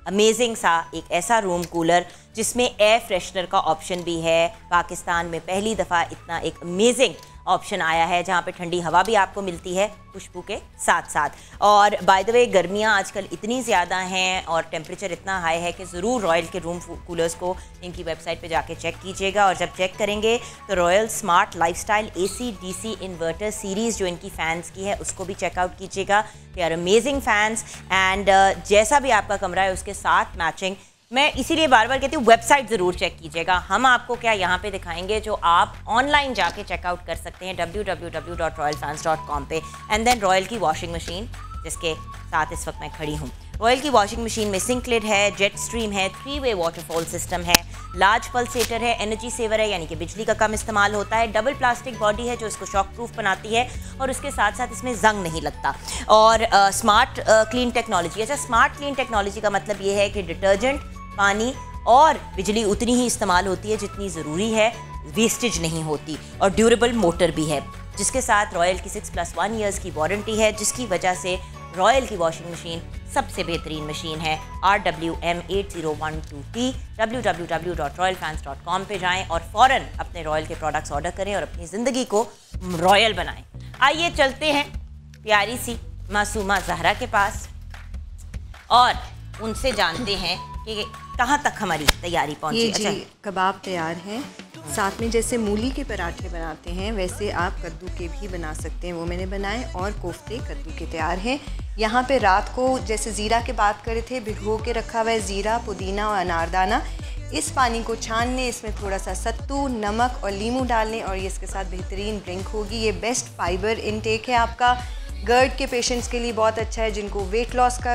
अमेजिंग सा एक ऐसा रूम कूलर जिसमें एयर फ्रेशनर का ऑप्शन भी है। पाकिस्तान में पहली दफ़ा इतना एक अमेजिंग ऑप्शन आया है जहाँ पे ठंडी हवा भी आपको मिलती है खुशबू के साथ साथ। और बाय द वे गर्मियाँ आजकल इतनी ज़्यादा हैं और टेम्परेचर इतना हाई है कि ज़रूर रॉयल के रूम कूलर्स को इनकी वेबसाइट पे जाके चेक कीजिएगा। और जब चेक करेंगे तो royal smart lifestyle AC DC inverter series जो इनकी फ़ैन्स की है उसको भी चेकआउट कीजिएगा। They are amazing fans and जैसा भी आपका कमरा है उसके साथ मैचिंग। मैं इसीलिए बार बार कहती हूँ वेबसाइट ज़रूर चेक कीजिएगा। हम आपको क्या यहाँ पे दिखाएंगे जो आप ऑनलाइन जाके चेकआउट कर सकते हैं www.royalfans.com पे। एंड देन रॉयल की वॉशिंग मशीन जिसके साथ इस वक्त मैं खड़ी हूँ। रॉयल की वॉशिंग मशीन में सिंक लिड है, जेट स्ट्रीम है, 3-वे वाटरफॉल सिस्टम है, लार्ज पल्सेटर है, एनर्जी सेवर है यानी कि बिजली का कम इस्तेमाल होता है, डबल प्लास्टिक बॉडी है जो इसको शॉक प्रूफ बनाती है और उसके साथ साथ इसमें जंग नहीं लगता। और स्मार्ट क्लीन टेक्नोलॉजी। अच्छा, स्मार्ट क्लीन टेक्नोलॉजी का मतलब ये है कि डिटर्जेंट, पानी और बिजली उतनी ही इस्तेमाल होती है जितनी ज़रूरी है, वेस्टेज नहीं होती। और ड्यूरेबल मोटर भी है जिसके साथ रॉयल की 6+1 ईयर्स की वारंटी है जिसकी वजह से रॉयल की वॉशिंग मशीन सबसे बेहतरीन मशीन है। RWM8012T www.royalfans.com पे जाएं और फ़ौरन अपने रॉयल के प्रोडक्ट्स ऑर्डर करें और अपनी ज़िंदगी को रॉयल बनाएं। आइए चलते हैं प्यारी सी मासूमा जहरा के पास और उनसे जानते हैं कि कहाँ तक हमारी तैयारी पहुँची। ये जी कबाब तैयार हैं। साथ में जैसे मूली के पराठे बनाते हैं वैसे आप कद्दू के भी बना सकते हैं, वो मैंने बनाए। और कोफ्ते कद्दू के तैयार हैं। यहाँ पे रात को जैसे ज़ीरा की बात करे थे, भिगो के रखा हुआ है ज़ीरा, पुदीना और अनारदाना। इस पानी को छान लें, इसमें थोड़ा सा सत्तू, नमक और नींबू डाल लें और ये इसके साथ बेहतरीन ड्रिंक होगी। ये बेस्ट फाइबर इनटेक है आपका। गर्ड के पेशेंट्स के लिए बहुत अच्छा है, जिनको वेट लॉस का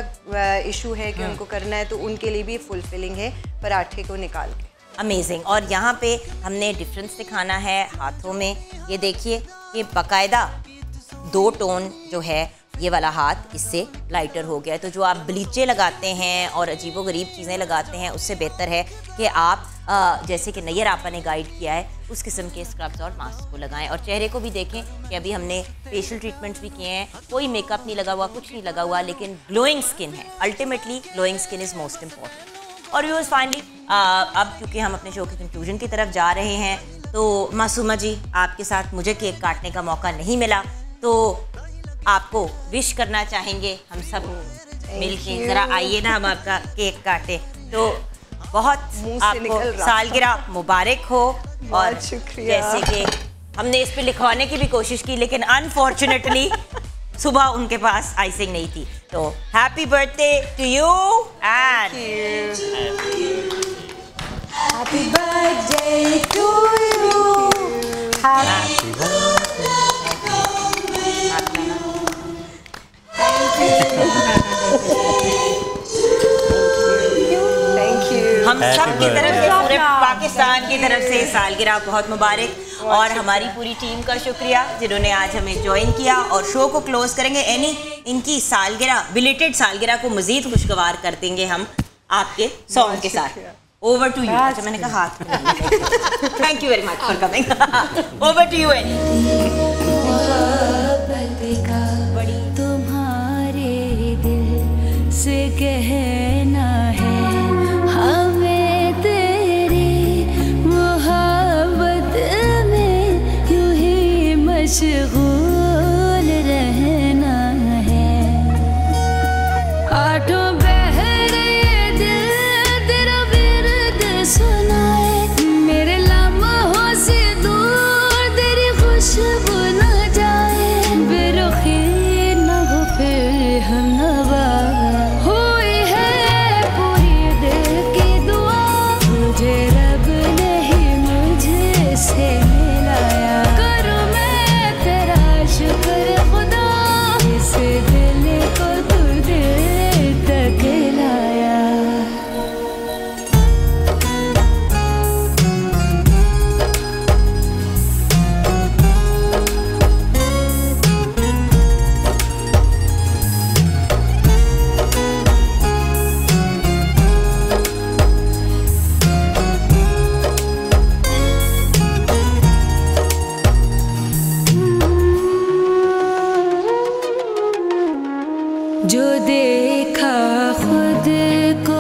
इशू है कि उनको करना है तो उनके लिए भी फुलफिलिंग है पराठे को निकाल के। अमेजिंग। और यहाँ पे हमने डिफरेंस दिखाना है हाथों में। ये देखिए कि बाकायदा 2 टोन जो है ये वाला हाथ इससे लाइटर हो गया है। तो जो आप ब्लीचे लगाते हैं और अजीबोगरीब चीज़ें लगाते हैं उससे बेहतर है कि आप जैसे कि नैयर आपा ने गाइड किया है उस किस्म के स्क्रब्स और मास्क को लगाएं। और चेहरे को भी देखें कि अभी हमने फेशियल ट्रीटमेंट्स भी किए हैं, कोई मेकअप नहीं लगा हुआ, कुछ नहीं लगा हुआ, लेकिन ग्लोइंग स्किन है। Ultimately glowing skin is most important. और व्यूअर्स फाइनली अब क्योंकि हम अपने शो के कंक्लूजन की तरफ जा रहे हैं तो मासूमा जी आपके साथ मुझे केक काटने का मौका नहीं मिला तो आपको विश करना चाहेंगे हम सब मिलके। ज़रा आइए ना हम आपका केक काटे। तो बहुत आपको सालगिरह मुबारक हो। और जैसे कि हमने इस पे लिखवाने की भी कोशिश की लेकिन अनफॉर्चुनेटली सुबह उनके पास आइसिंग नहीं थी। तो happy birthday to you and happy birthday to you. Happy हम सब की तरफ से, पूरे पाकिस्तान की तरफ से सालगिरह बहुत मुबारक। और हमारी पूरी टीम का शुक्रिया जिन्होंने आज हमें ज्वाइन किया। और शो को क्लोज करेंगे इनकी सालगिरह, बिलेटेड सालगिरह को मजीद खुशगवार कर देंगे हम आपके सॉन्ग के साथ। Over to you. अच्छा मैंने कहा हाथ। Thank you very much for coming. Over to you Annie. तुम्हारे दिल से कहना है हमें तेरी मोहब्बत में यूं ही मशगूल रहना है। आठों बहरे दिल तेरा विरद सुनाए, मेरे लम्हों से दूर तेरी खुशबू न जाए, बेरुखी न हो फिर हम नवा हुई है जो देखा खुद को